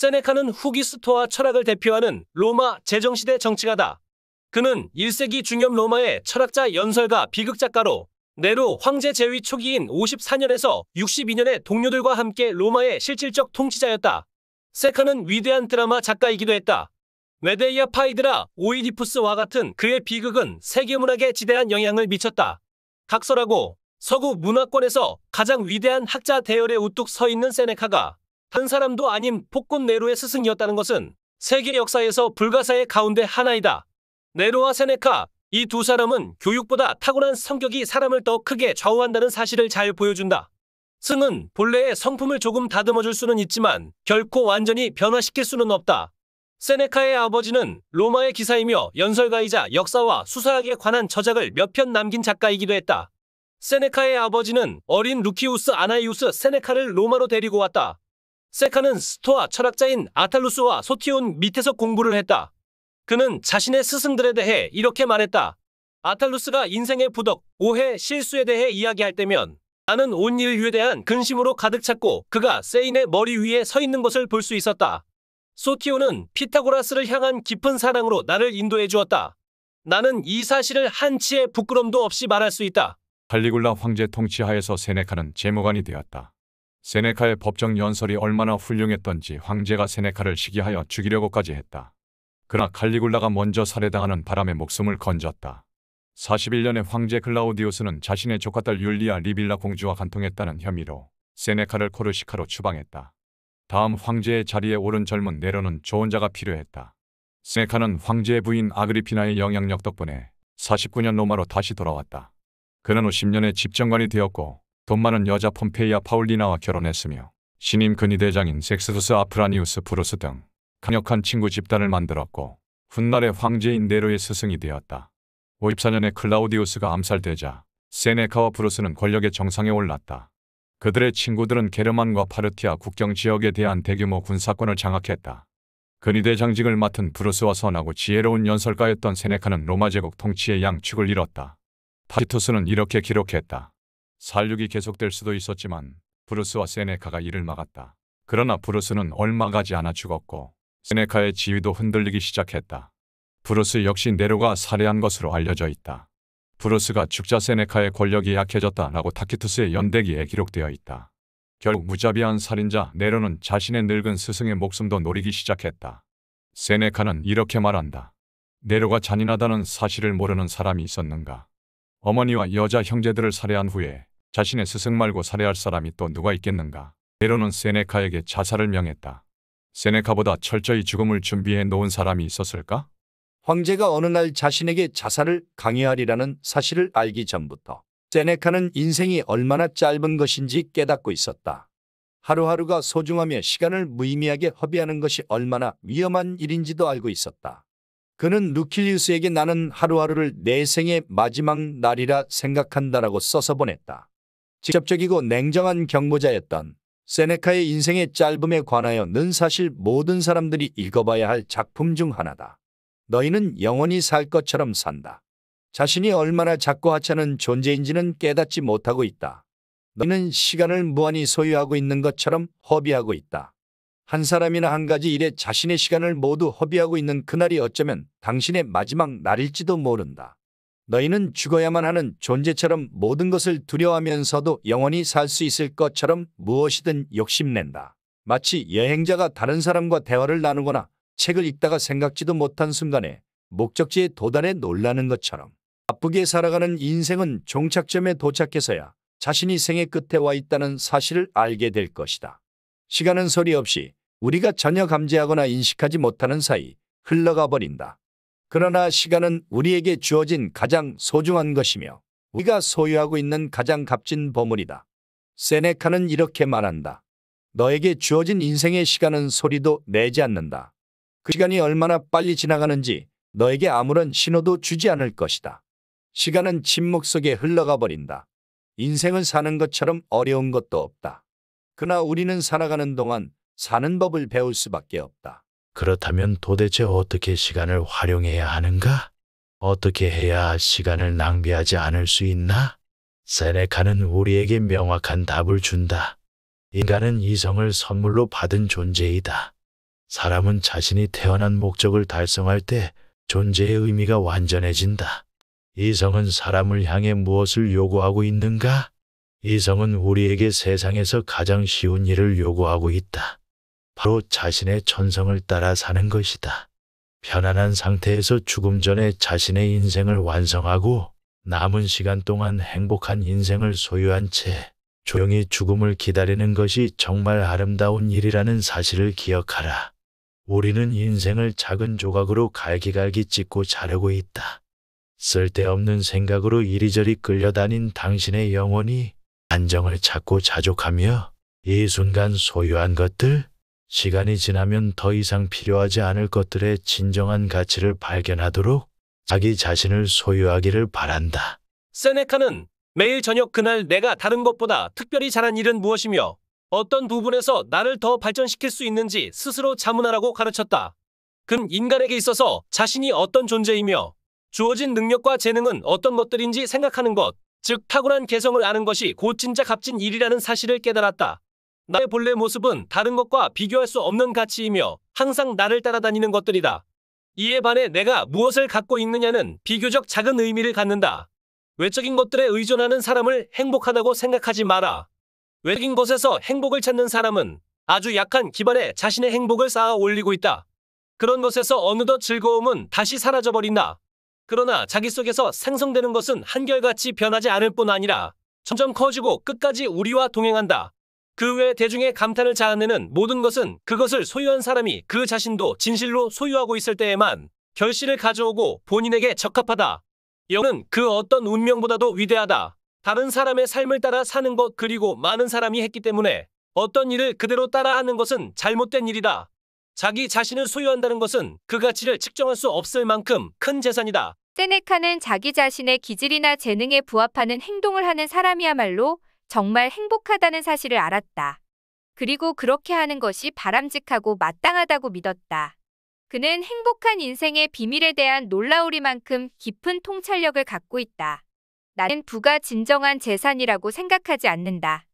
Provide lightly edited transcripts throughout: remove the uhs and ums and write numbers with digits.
세네카는 후기 스토아 철학을 대표하는 로마 제정시대 정치가다. 그는 1세기 중엽 로마의 철학자, 연설가, 비극작가로 네로 황제 재위 초기인 54년에서 62년에 동료들과 함께 로마의 실질적 통치자였다. 세네카는 위대한 드라마 작가이기도 했다. 메데이아 파이드라, 오이디푸스와 같은 그의 비극은 세계문학에 지대한 영향을 미쳤다. 각설하고 서구 문화권에서 가장 위대한 학자 대열에 우뚝 서 있는 세네카가 다른 사람도 아닌 폭군 네로의 스승이었다는 것은 세계 역사에서 불가사의 가운데 하나이다. 네로와 세네카, 이 두 사람은 교육보다 타고난 성격이 사람을 더 크게 좌우한다는 사실을 잘 보여준다. 승은 본래의 성품을 조금 다듬어줄 수는 있지만 결코 완전히 변화시킬 수는 없다. 세네카의 아버지는 로마의 기사이며 연설가이자 역사와 수사학에 관한 저작을 몇 편 남긴 작가이기도 했다. 세네카의 아버지는 어린 루키우스 아나이우스 세네카를 로마로 데리고 왔다. 세네카는 스토아 철학자인 아탈루스와 소티온 밑에서 공부를 했다. 그는 자신의 스승들에 대해 이렇게 말했다. 아탈루스가 인생의 부덕, 오해, 실수에 대해 이야기할 때면 나는 온 인류에 대한 근심으로 가득 찼고 그가 세인의 머리 위에 서 있는 것을 볼 수 있었다. 소티오는 피타고라스를 향한 깊은 사랑으로 나를 인도해 주었다. 나는 이 사실을 한치의 부끄럼도 없이 말할 수 있다. 칼리굴라 황제 통치하에서 세네카는 재무관이 되었다. 세네카의 법정 연설이 얼마나 훌륭했던지 황제가 세네카를 시기하여 죽이려고까지 했다. 그러나 칼리굴라가 먼저 살해당하는 바람에 목숨을 건졌다. 41년에 황제 클라우디우스는 자신의 조카딸 율리아 리빌라 공주와 간통했다는 혐의로 세네카를 코르시카로 추방했다. 다음 황제의 자리에 오른 젊은 네로는 조언자가 필요했다. 세네카는 황제의 부인 아그리피나의 영향력 덕분에 49년 로마로 다시 돌아왔다. 그는 후 10년의 집정관이 되었고 돈 많은 여자 폼페이아 파울리나와 결혼했으며 신임 근위대장인 섹스투스 아프라니우스 브루스 등 강력한 친구 집단을 만들었고 훗날의 황제인 네로의 스승이 되었다. 54년에 클라우디우스가 암살되자 세네카와 브루스는 권력의 정상에 올랐다. 그들의 친구들은 게르만과 파르티아 국경 지역에 대한 대규모 군사권을 장악했다. 근위대장직을 맡은 브루스와 선하고 지혜로운 연설가였던 세네카는 로마 제국 통치의 양축을 이뤘다. 타시투스는 이렇게 기록했다. 살육이 계속될 수도 있었지만 브루스와 세네카가 이를 막았다. 그러나 브루스는 얼마 가지 않아 죽었고 세네카의 지위도 흔들리기 시작했다. 브루스 역시 네로가 살해한 것으로 알려져 있다. 브루스가 죽자 세네카의 권력이 약해졌다라고 타키투스의 연대기에 기록되어 있다. 결국 무자비한 살인자 네로는 자신의 늙은 스승의 목숨도 노리기 시작했다. 세네카는 이렇게 말한다. 네로가 잔인하다는 사실을 모르는 사람이 있었는가? 어머니와 여자 형제들을 살해한 후에 자신의 스승 말고 살해할 사람이 또 누가 있겠는가? 네로는 세네카에게 자살을 명했다. 세네카보다 철저히 죽음을 준비해 놓은 사람이 있었을까? 황제가 어느 날 자신에게 자살을 강요하리라는 사실을 알기 전부터 세네카는 인생이 얼마나 짧은 것인지 깨닫고 있었다. 하루하루가 소중하며 시간을 무의미하게 허비하는 것이 얼마나 위험한 일인지도 알고 있었다. 그는 루킬리우스에게 나는 하루하루를 내 생의 마지막 날이라 생각한다라고 써서 보냈다. 직접적이고 냉정한 경고자였던 세네카의 인생의 짧음에 관하여 는 사실 모든 사람들이 읽어봐야 할 작품 중 하나다. 너희는 영원히 살 것처럼 산다. 자신이 얼마나 작고 하찮은 존재인지는 깨닫지 못하고 있다. 너희는 시간을 무한히 소유하고 있는 것처럼 허비하고 있다. 한 사람이나 한 가지 일에 자신의 시간을 모두 허비하고 있는 그날이 어쩌면 당신의 마지막 날일지도 모른다. 너희는 죽어야만 하는 존재처럼 모든 것을 두려워하면서도 영원히 살 수 있을 것처럼 무엇이든 욕심낸다. 마치 여행자가 다른 사람과 대화를 나누거나 책을 읽다가 생각지도 못한 순간에 목적지에 도달해 놀라는 것처럼 바쁘게 살아가는 인생은 종착점에 도착해서야 자신이 생의 끝에 와 있다는 사실을 알게 될 것이다. 시간은 소리 없이 우리가 전혀 감지하거나 인식하지 못하는 사이 흘러가 버린다. 그러나 시간은 우리에게 주어진 가장 소중한 것이며 우리가 소유하고 있는 가장 값진 보물이다. 세네카는 이렇게 말한다. 너에게 주어진 인생의 시간은 소리도 내지 않는다. 그 시간이 얼마나 빨리 지나가는지 너에게 아무런 신호도 주지 않을 것이다. 시간은 침묵 속에 흘러가 버린다. 인생을 사는 것처럼 어려운 것도 없다. 그러나 우리는 살아가는 동안 사는 법을 배울 수밖에 없다. 그렇다면 도대체 어떻게 시간을 활용해야 하는가? 어떻게 해야 시간을 낭비하지 않을 수 있나? 세네카는 우리에게 명확한 답을 준다. 인간은 이성을 선물로 받은 존재이다. 사람은 자신이 태어난 목적을 달성할 때 존재의 의미가 완전해진다. 이성은 사람을 향해 무엇을 요구하고 있는가? 이성은 우리에게 세상에서 가장 쉬운 일을 요구하고 있다. 바로 자신의 천성을 따라 사는 것이다. 편안한 상태에서 죽음 전에 자신의 인생을 완성하고 남은 시간 동안 행복한 인생을 소유한 채 조용히 죽음을 기다리는 것이 정말 아름다운 일이라는 사실을 기억하라. 우리는 인생을 작은 조각으로 갈기갈기 찢고 자르고 있다. 쓸데없는 생각으로 이리저리 끌려다닌 당신의 영혼이 안정을 찾고 자족하며 이 순간 소유한 것들, 시간이 지나면 더 이상 필요하지 않을 것들의 진정한 가치를 발견하도록 자기 자신을 소유하기를 바란다. 세네카는 매일 저녁 그날 내가 다른 것보다 특별히 잘한 일은 무엇이며 어떤 부분에서 나를 더 발전시킬 수 있는지 스스로 자문하라고 가르쳤다. 그는 인간에게 있어서 자신이 어떤 존재이며 주어진 능력과 재능은 어떤 것들인지 생각하는 것, 즉 타고난 개성을 아는 것이 곧 진짜 값진 일이라는 사실을 깨달았다. 나의 본래 모습은 다른 것과 비교할 수 없는 가치이며 항상 나를 따라다니는 것들이다. 이에 반해 내가 무엇을 갖고 있느냐는 비교적 작은 의미를 갖는다. 외적인 것들에 의존하는 사람을 행복하다고 생각하지 마라. 외적인 것에서 행복을 찾는 사람은 아주 약한 기반에 자신의 행복을 쌓아 올리고 있다. 그런 것에서 어느덧 즐거움은 다시 사라져버린다. 그러나 자기 속에서 생성되는 것은 한결같이 변하지 않을 뿐 아니라 점점 커지고 끝까지 우리와 동행한다. 그 외 대중의 감탄을 자아내는 모든 것은 그것을 소유한 사람이 그 자신도 진실로 소유하고 있을 때에만 결실을 가져오고 본인에게 적합하다. 영은 그 어떤 운명보다도 위대하다. 다른 사람의 삶을 따라 사는 것 그리고 많은 사람이 했기 때문에 어떤 일을 그대로 따라하는 것은 잘못된 일이다. 자기 자신을 소유한다는 것은 그 가치를 측정할 수 없을 만큼 큰 재산이다. 세네카는 자기 자신의 기질이나 재능에 부합하는 행동을 하는 사람이야말로 정말 행복하다는 사실을 알았다. 그리고 그렇게 하는 것이 바람직하고 마땅하다고 믿었다. 그는 행복한 인생의 비밀에 대한 놀라우리만큼 깊은 통찰력을 갖고 있다. 나는 부가 진정한 재산이라고 생각하지 않는다.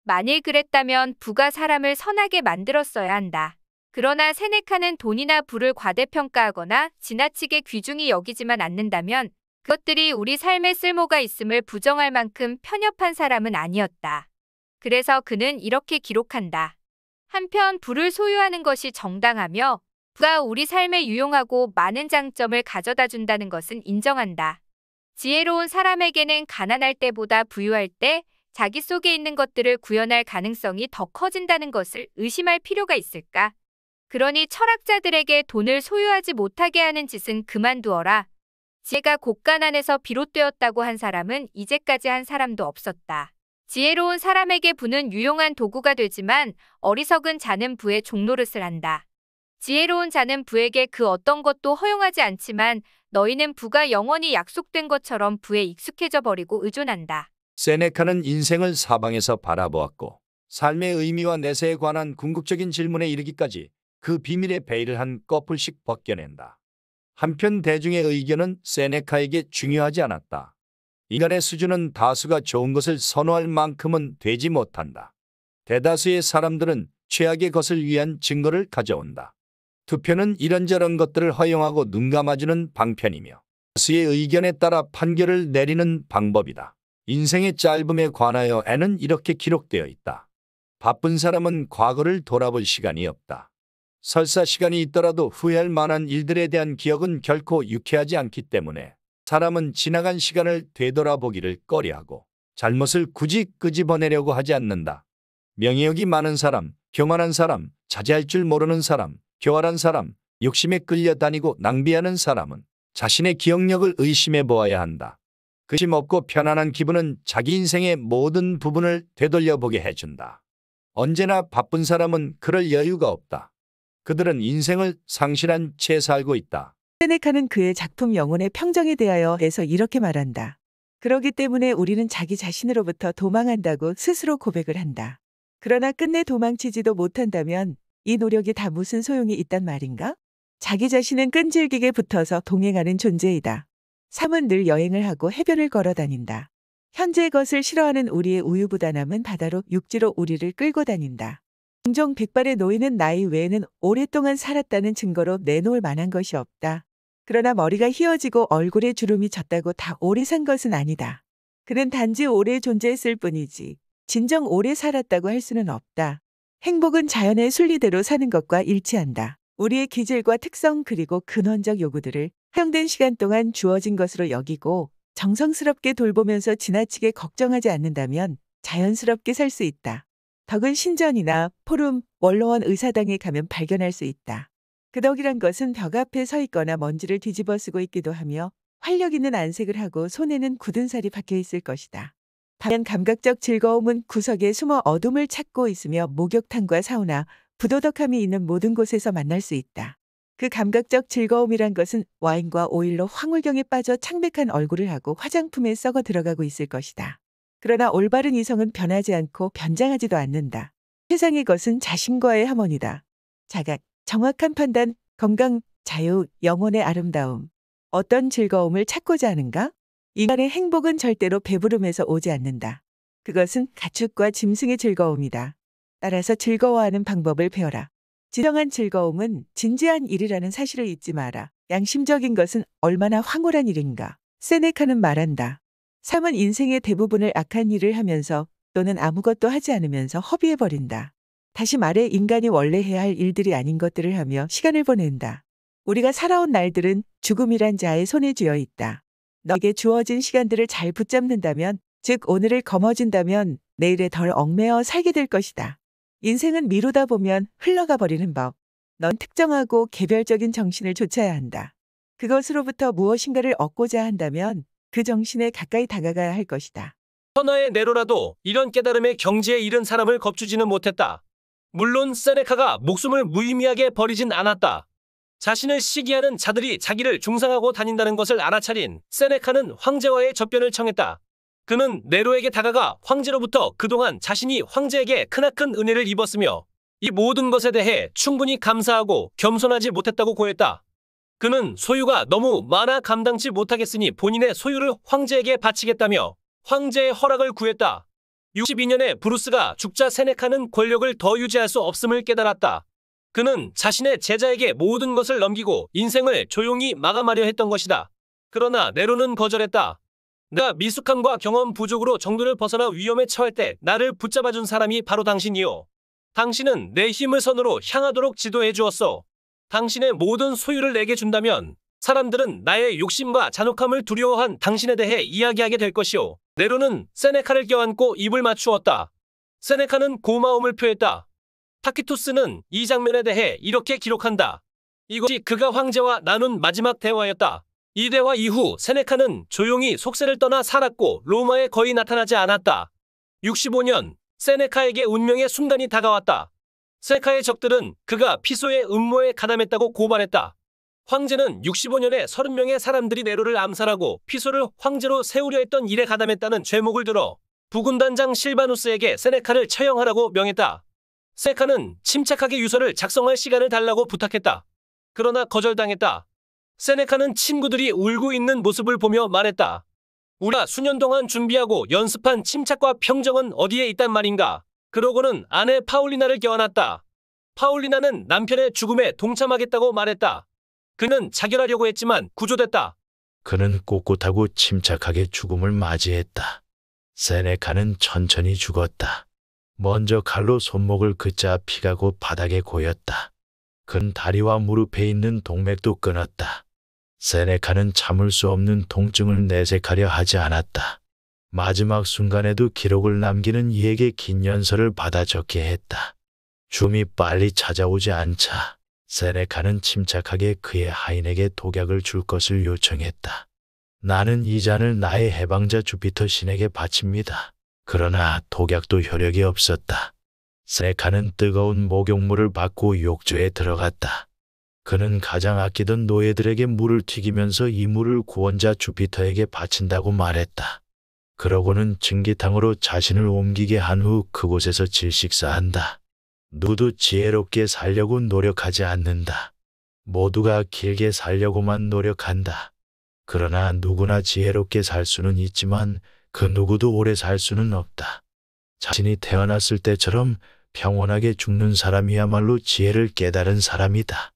만일 그랬다면 부가 사람을 선하게 만들었어야 한다. 그러나 세네카는 돈이나 부를 과대평가하거나 지나치게 귀중히 여기지만 않는다면 그것들이 우리 삶에 쓸모가 있음을 부정할 만큼 편협한 사람은 아니었다. 그래서 그는 이렇게 기록한다. 한편 부를 소유하는 것이 정당하며 부가 우리 삶에 유용하고 많은 장점을 가져다 준다는 것은 인정한다. 지혜로운 사람에게는 가난할 때보다 부유할 때 자기 속에 있는 것들을 구현할 가능성이 더 커진다는 것을 의심할 필요가 있을까? 그러니 철학자들에게 돈을 소유하지 못하게 하는 짓은 그만두어라. 지혜가 곳간안에서 비롯되었다고 한 사람은 이제까지 한 사람도 없었다. 지혜로운 사람에게 부는 유용한 도구가 되지만 어리석은 자는 부의 종노릇을 한다. 지혜로운 자는 부에게 그 어떤 것도 허용하지 않지만 너희는 부가 영원히 약속된 것처럼 부에 익숙해져 버리고 의존한다. 세네카는 인생을 사방에서 바라보았고 삶의 의미와 내세에 관한 궁극적인 질문에 이르기까지 그 비밀의 베일을 한 꺼풀씩 벗겨낸다. 한편 대중의 의견은 세네카에게 중요하지 않았다. 인간의 수준은 다수가 좋은 것을 선호할 만큼은 되지 못한다. 대다수의 사람들은 최악의 것을 위한 증거를 가져온다. 투표는 이런저런 것들을 허용하고 눈 감아주는 방편이며 다수의 의견에 따라 판결을 내리는 방법이다. 인생의 짧음에 관하여 애는 이렇게 기록되어 있다. 바쁜 사람은 과거를 돌아볼 시간이 없다. 설사 시간이 있더라도 후회할 만한 일들에 대한 기억은 결코 유쾌하지 않기 때문에 사람은 지나간 시간을 되돌아보기를 꺼려하고 잘못을 굳이 끄집어내려고 하지 않는다. 명예욕이 많은 사람, 교만한 사람, 자제할 줄 모르는 사람, 교활한 사람, 욕심에 끌려다니고 낭비하는 사람은 자신의 기억력을 의심해 보아야 한다. 근심 없고 편안한 기분은 자기 인생의 모든 부분을 되돌려보게 해준다. 언제나 바쁜 사람은 그럴 여유가 없다. 그들은 인생을 상실한 채 살고 있다. 세네카는 그의 작품 영혼의 평정에 대하여에서 이렇게 말한다. 그러기 때문에 우리는 자기 자신으로부터 도망한다고 스스로 고백을 한다. 그러나 끝내 도망치지도 못한다면 이 노력이 다 무슨 소용이 있단 말인가? 자기 자신은 끈질기게 붙어서 동행하는 존재이다. 삶은 늘 여행을 하고 해변을 걸어 다닌다. 현재의 것을 싫어하는 우리의 우유부단함은 바다로 육지로 우리를 끌고 다닌다. 종종 백발의 노인은 나이 외에는 오랫동안 살았다는 증거로 내놓을 만한 것이 없다. 그러나 머리가 휘어지고 얼굴에 주름이 졌다고 다 오래 산 것은 아니다. 그는 단지 오래 존재했을 뿐이지 진정 오래 살았다고 할 수는 없다. 행복은 자연의 순리대로 사는 것과 일치한다. 우리의 기질과 특성 그리고 근원적 요구들을 허용된 시간 동안 주어진 것으로 여기고 정성스럽게 돌보면서 지나치게 걱정하지 않는다면 자연스럽게 살 수 있다. 덕은 신전이나 포럼, 원로원 의사당에 가면 발견할 수 있다. 그 덕이란 것은 벽 앞에 서 있거나 먼지를 뒤집어 쓰고 있기도 하며 활력 있는 안색을 하고 손에는 굳은 살이 박혀 있을 것이다. 반면 감각적 즐거움은 구석에 숨어 어둠을 찾고 있으며 목욕탕과 사우나, 부도덕함이 있는 모든 곳에서 만날 수 있다. 그 감각적 즐거움이란 것은 와인과 오일로 황홀경에 빠져 창백한 얼굴을 하고 화장품에 썩어 들어가고 있을 것이다. 그러나 올바른 이성은 변하지 않고 변장하지도 않는다. 세상의 것은 자신과의 하모니다. 자각, 정확한 판단, 건강, 자유, 영혼의 아름다움. 어떤 즐거움을 찾고자 하는가? 인간의 행복은 절대로 배부름에서 오지 않는다. 그것은 가축과 짐승의 즐거움이다. 따라서 즐거워하는 방법을 배워라. 진정한 즐거움은 진지한 일이라는 사실을 잊지 마라. 양심적인 것은 얼마나 황홀한 일인가. 세네카는 말한다. 삶은 인생의 대부분을 악한 일을 하면서 또는 아무것도 하지 않으면서 허비해버린다. 다시 말해 인간이 원래 해야 할 일들이 아닌 것들을 하며 시간을 보낸다. 우리가 살아온 날들은 죽음이란 자의 손에 쥐어 있다. 너에게 주어진 시간들을 잘 붙잡는다면, 즉 오늘을 거머쥔다면 내일에 덜 얽매여 살게 될 것이다. 인생은 미루다 보면 흘러가 버리는 법. 넌 특정하고 개별적인 정신을 좇아야 한다. 그것으로부터 무엇인가를 얻고자 한다면 그 정신에 가까이 다가가야 할 것이다. 천하의 네로라도 이런 깨달음의 경지에 이른 사람을 겁주지는 못했다. 물론 세네카가 목숨을 무의미하게 버리진 않았다. 자신을 시기하는 자들이 자기를 중상하고 다닌다는 것을 알아차린 세네카는 황제와의 접견을 청했다. 그는 네로에게 다가가 황제로부터 그동안 자신이 황제에게 크나큰 은혜를 입었으며 이 모든 것에 대해 충분히 감사하고 겸손하지 못했다고 고했다. 그는 소유가 너무 많아 감당치 못하겠으니 본인의 소유를 황제에게 바치겠다며 황제의 허락을 구했다. 62년에 브루스가 죽자 세네카는 권력을 더 유지할 수 없음을 깨달았다. 그는 자신의 제자에게 모든 것을 넘기고 인생을 조용히 마감하려 했던 것이다. 그러나 네로는 거절했다. 내가 미숙함과 경험 부족으로 정도를 벗어나 위험에 처할 때 나를 붙잡아준 사람이 바로 당신이요. 당신은 내 힘을 선으로 향하도록 지도해 주었어. 당신의 모든 소유를 내게 준다면 사람들은 나의 욕심과 잔혹함을 두려워한 당신에 대해 이야기하게 될 것이오. 네로는 세네카를 껴안고 입을 맞추었다. 세네카는 고마움을 표했다. 타키투스는 이 장면에 대해 이렇게 기록한다. 이것이 그가 황제와 나눈 마지막 대화였다. 이 대화 이후 세네카는 조용히 속세를 떠나 살았고 로마에 거의 나타나지 않았다. 65년 세네카에게 운명의 순간이 다가왔다. 세네카의 적들은 그가 피소의 음모에 가담했다고 고발했다. 황제는 65년에 30명의 사람들이 네로를 암살하고 피소를 황제로 세우려 했던 일에 가담했다는 죄목을 들어 부군단장 실바누스에게 세네카를 처형하라고 명했다. 세네카는 침착하게 유서를 작성할 시간을 달라고 부탁했다. 그러나 거절당했다. 세네카는 친구들이 울고 있는 모습을 보며 말했다. 우리가 수년 동안 준비하고 연습한 침착과 평정은 어디에 있단 말인가. 그러고는 아내 파울리나를 껴안았다. 파울리나는 남편의 죽음에 동참하겠다고 말했다. 그는 자결하려고 했지만 구조됐다. 그는 꼿꼿하고 침착하게 죽음을 맞이했다. 세네카는 천천히 죽었다. 먼저 칼로 손목을 긋자 피가 곧 바닥에 고였다. 그는 다리와 무릎에 있는 동맥도 끊었다. 세네카는 참을 수 없는 통증을 내색하려 하지 않았다. 마지막 순간에도 기록을 남기는 이에게 긴 연설을 받아 적게 했다. 죽음이 빨리 찾아오지 않자 세네카는 침착하게 그의 하인에게 독약을 줄 것을 요청했다. 나는 이 잔을 나의 해방자 주피터 신에게 바칩니다. 그러나 독약도 효력이 없었다. 세네카는 뜨거운 목욕물을 받고 욕조에 들어갔다. 그는 가장 아끼던 노예들에게 물을 튀기면서 이 물을 구원자 주피터에게 바친다고 말했다. 그러고는 증기탕으로 자신을 옮기게 한 후 그곳에서 질식사한다. 누구도 지혜롭게 살려고 노력하지 않는다. 모두가 길게 살려고만 노력한다. 그러나 누구나 지혜롭게 살 수는 있지만 그 누구도 오래 살 수는 없다. 자신이 태어났을 때처럼 평온하게 죽는 사람이야말로 지혜를 깨달은 사람이다.